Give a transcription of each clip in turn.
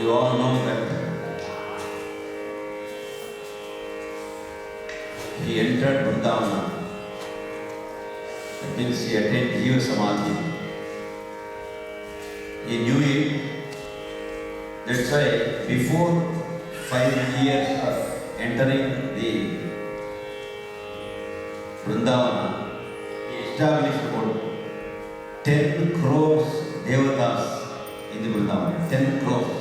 You all know that he entered Vrindavana. That means he attained Jiva Samadhi. He knew it. That's why before 5 years of entering the Vrindavana, he established about 10 crores devatas in the Vrindavana. 10 crores.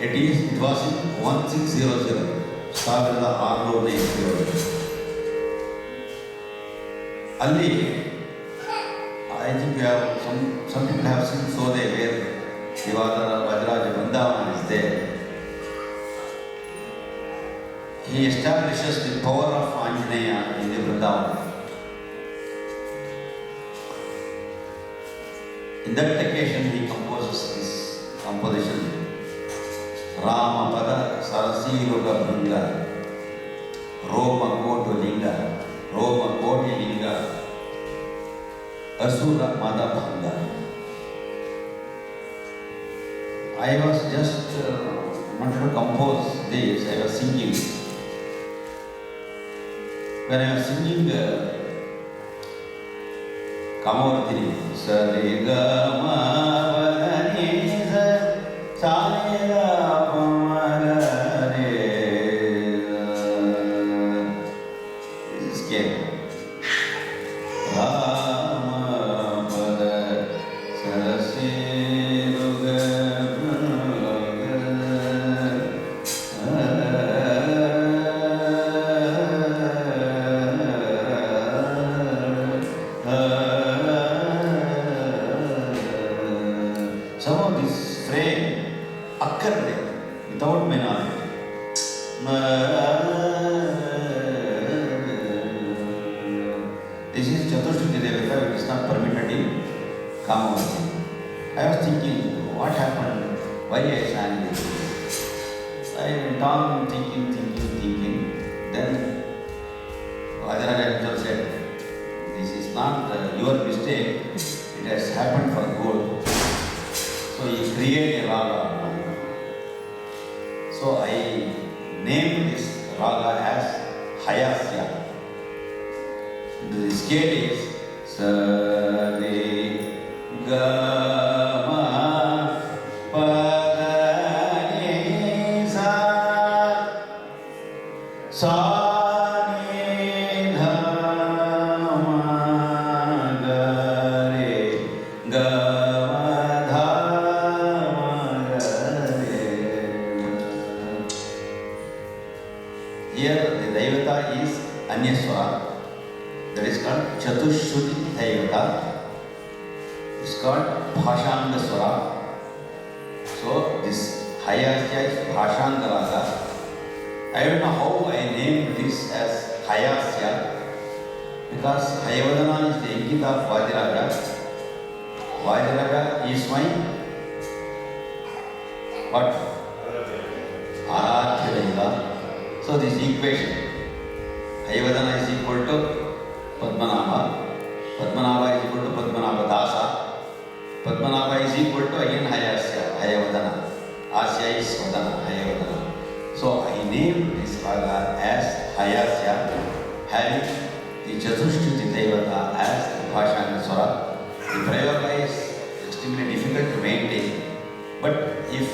It was in 1600. ಸಾವಿರದ 690. ಅಲ್ಲಿ I think we have some people have seen Sode where Devadara Vajraja Vrindavana is there. He establishes the power of Anjaneya in the Vrindavana. In that occasion he composes this composition. Rama Pada Sarasiruga Bhanga Roma Koto Linga Roma Koti Linga Asura Mada Bhanga. I was just wanted to compose this. I was singing. When I was singing Kamavardhini Sarega Ma Vadani Sarega some of this frame occurred without melody. This is Chaturshruti Devata, it is not permitted in Kamavardhini. I was thinking, what happened? Why I sang this? I went on thinking. Then Vajraja himself said, this is not your mistake, it has happened for good. So he created a raga. So I named this raga as Hayasya. The scale is Sa Re Ga Ma Pa Da Ni Sa Sa Ni Dha Ma Ga Re Ga Here the Devata is Anyaswara, that is called Chaturshruti Devata. It's called Bhashanga Swara. So this Hayasya is Bhashanga Raga. I don't know how I named this as Hayasya, because Hayavadana is the Inkita of Vajraja. Vajraja is my what? Aradhya Deva. So this equation, Hayavadana is equal to Padmanabha, Padmanabha is equal to Padmanabha Dasa, Padmanabha is equal to again Hayasya, Hayavadana, Asya is Vadana, Hayavadana. So I named this raga as Hayasya, having the Chaturshruti Devata as the Bhashanga Swara. The prayoga is extremely difficult to maintain, but if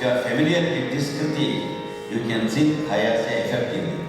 you are familiar with this kriti, you can sing Hayasya effectively.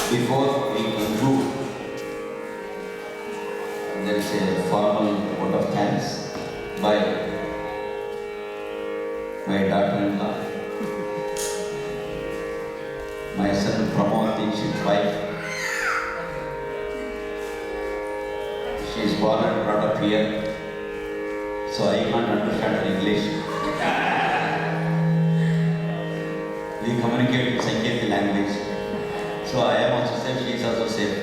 Before we conclude, there is a formal vote of thanks by my daughter-in-law, my son Pramod Dikshit's wife. She is born and brought up here, so I can't understand her English. We communicate in Sanketi language, so I am also safe, she is also safe.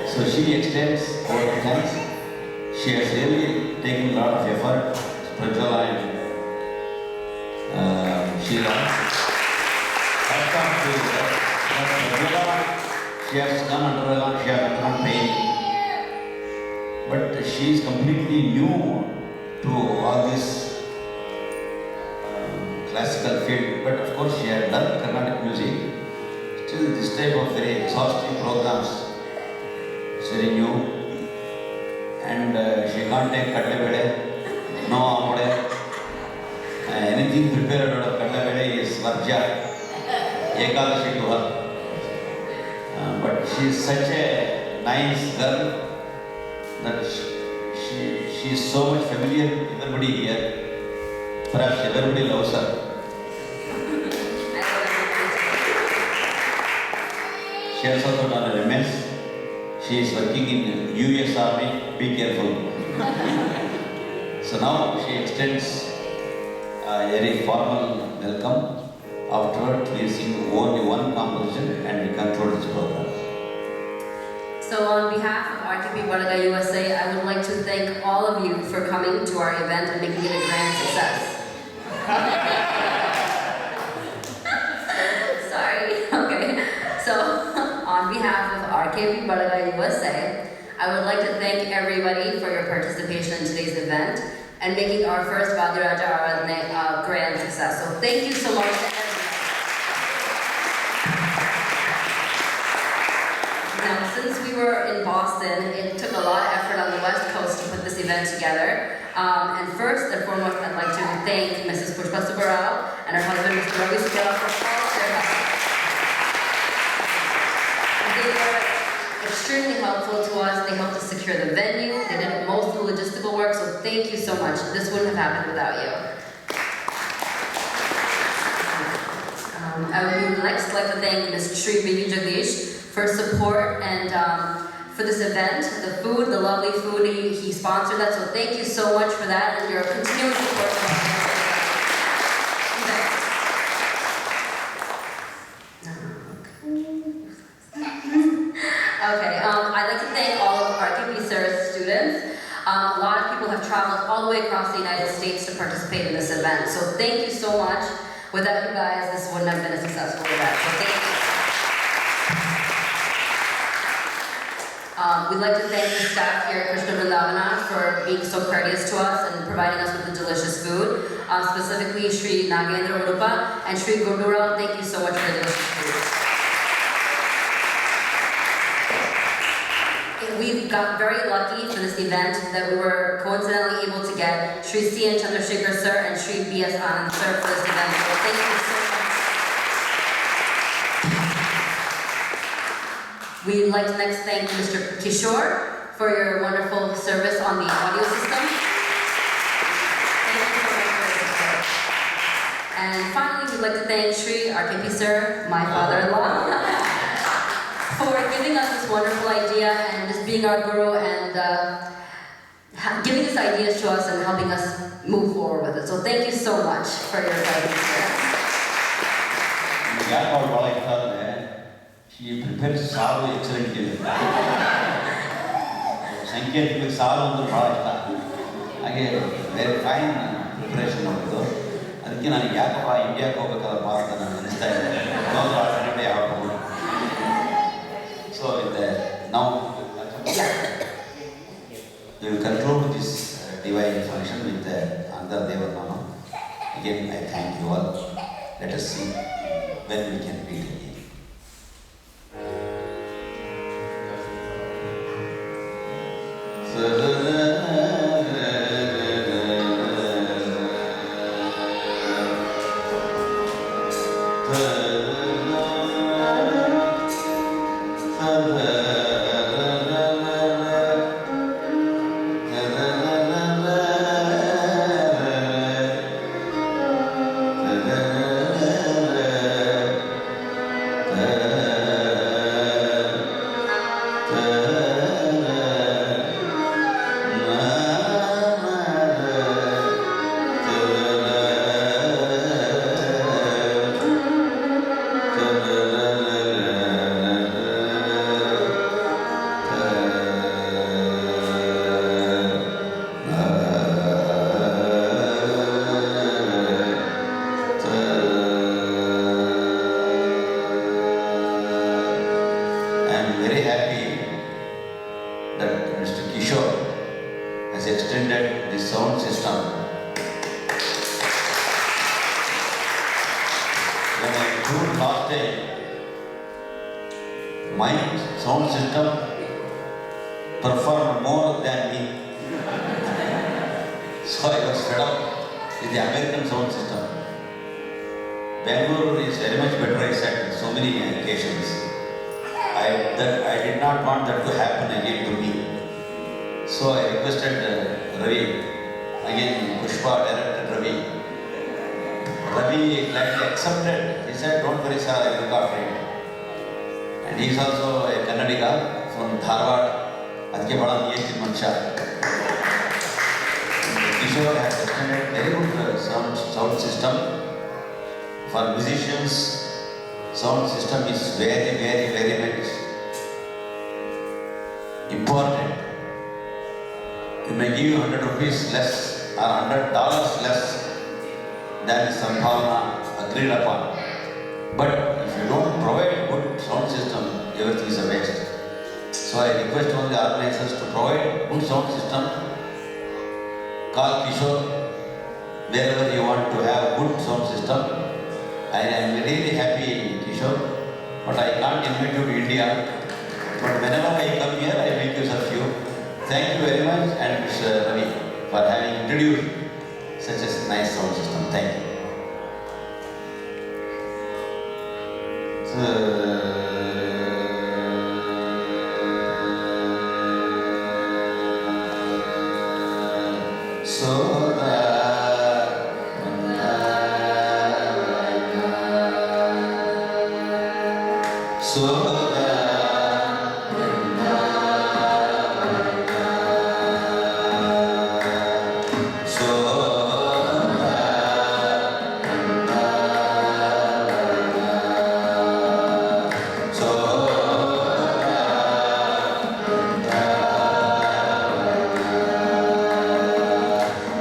So she extends all the thanks. She has really taken a lot of effort, spiritual and Sheila. She has come under, she has undergone pain. But she is completely new to all this classical field. But of course she had done Carnatic music. Still this type of very exhausting programs is very new. And she can't take kadle no amode. Anything prepared out of kadle is varja. Ekadashi to her. But she is such a nice girl that she is so much familiar with everybody here. Perhaps everybody loves her. She has also done a MS. She is working in US Army. Be careful. So now she extends a very formal welcome. Afterwards, we sing only one composition and we conclude this program. So on behalf of RKP Badaga USA, I would like to thank all of you for coming to our event and making it a grand success. Sorry, okay. So on behalf of RKP Badaga USA, I would like to thank everybody for your participation in today's event and making our first Vadiraja Aradhana a grand success. So thank you so much to everybody. Now, since we were in Boston, it took a lot of effort on the West Coast to put this event together. And first and foremost, I'd like to thank Mrs. Pushpa Subbarao and her husband, Mr. Ravi Subbarao, for all of their help. They were extremely helpful to us. They helped us secure the venue. They did most of the logistical work, so thank you so much. This wouldn't have happened without you. I would next like to thank Ms. Shri Bibi Jagdish for support and for this event. The food, the lovely food, he sponsored that, so thank you so much for that and your continued support for our Okay, I'd like to thank all of RKP Sir's students. A lot of people have traveled all the way across the United States to participate in this event, so thank you so much. Without you guys, this wouldn't have been a successful event, so thank you. We'd like to thank the staff here at Krishna Vrindavana for being so courteous to us and providing us with the delicious food. Specifically, Shri Nagendra Udupa and Shri Gurdura, thank you so much for the delicious food. We got very lucky for this event that we were coincidentally able to get Shri C.N. Chandrasekhar Sir and Shri B.S. Anand Sir for this event. So thank you so much. We'd like to next thank Mr. Kishore for your wonderful service on the audio system. Thank you so much for your support. And finally, we'd like to thank Shri RKP Sir, my father-in-law, for giving us this wonderful idea and just being our guru and giving us ideas to us and helping us move forward with it. So thank you so much for your presence here. She prepares saru excellently. Sanketi saru under bhala again very fine preparation of it. ಅದಕ್ಕೆ ನಾನು ಯಾಕಪ್ಪ ಇಂಡಿಯಾಕ್ಕೆ ಹೋಗಬೇಕಲ್ಲ ಭಾರತ ನಾನು ಅನಿಸ್ತಾ ಇದೆ. So now we will conclude this divine function with Andhra Devanama. Again, I thank you all. Let us see when we can meet again. has extended the sound system. When I toured last time, my sound system performed more than me. So I was fed up with the American sound system. Bangalore is very much better, I said, on so many occasions. I did not want that to happen again to me. So I requested Ravi, again Pushpa directed Ravi. Ravi gladly accepted. He said, don't worry sir, I will look after it. And he is also a Kannadiga from Dharwad. ಅದಕ್ಕೆ ಬಹಳ ನಿಯತ್ತಿನ ಮನುಷ್ಯ. Kishore has extended very good sound system. For musicians, sound system is very, very, very much important. You may give 100 rupees less or $100 less than the Sambhavana agreed upon. But if you don't provide good sound system, everything is a waste. So I request all the organizers to provide good sound system. Call Kishore wherever you want to have good sound system. I am really happy, Kishore, but I can't invite you to India. But whenever I come here, I make use of you. Thank you very much, and Mr. Ravi for having introduced such a nice sound system. Thank you.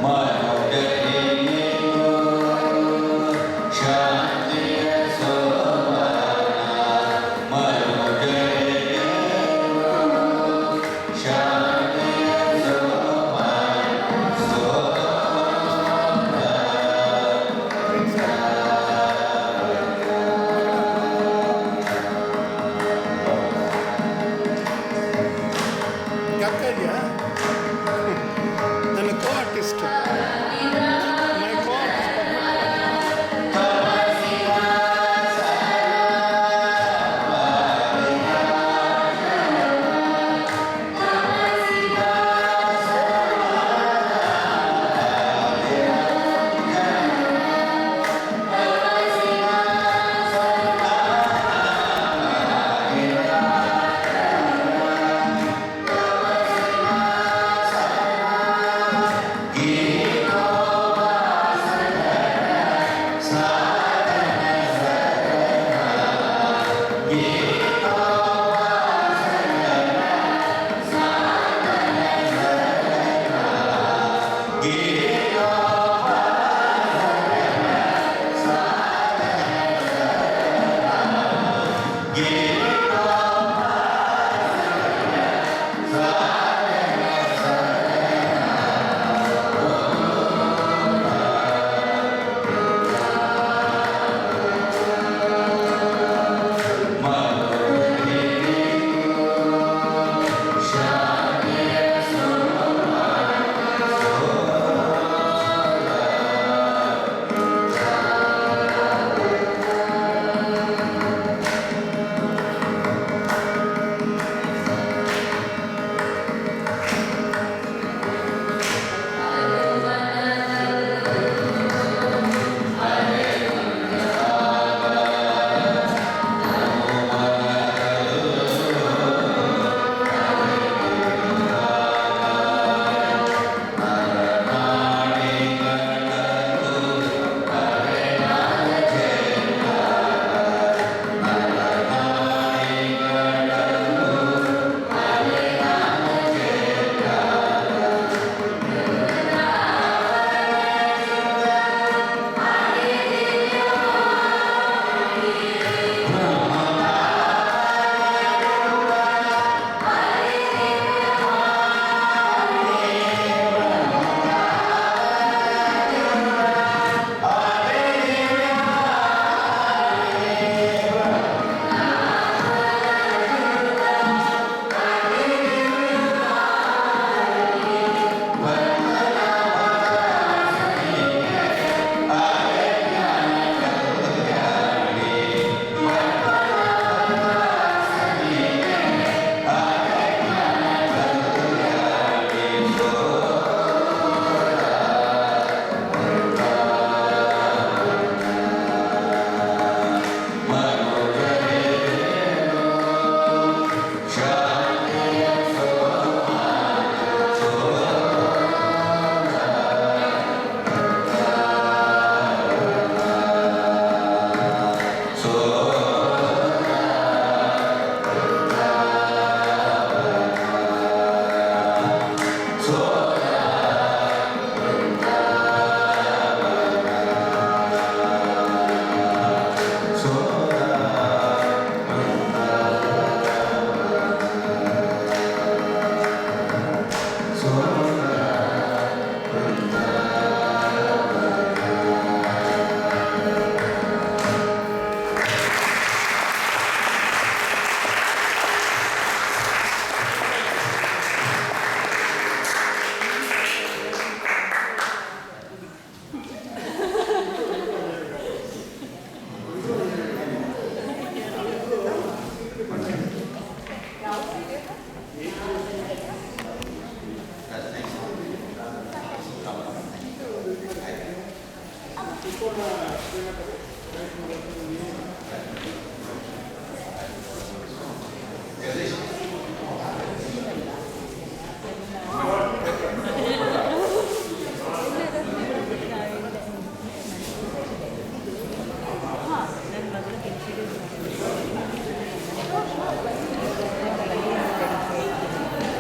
My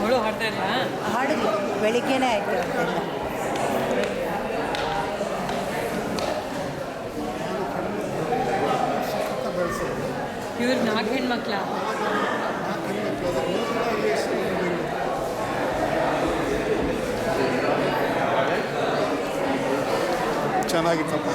ಅವಳು ಹಾಡ್ತಾ ಇಲ್ಲ ಹಾಡಿದ್ಲು ಬೆಳಿಗ್ಗೆನೇ ಆಯಿತು ಅಂತೆಲ್ಲ. ಇವ್ರು 4 ಹೆಣ್ಮಕ್ಳ ಚೆನ್ನಾಗಿತ್ತಪ್ಪ.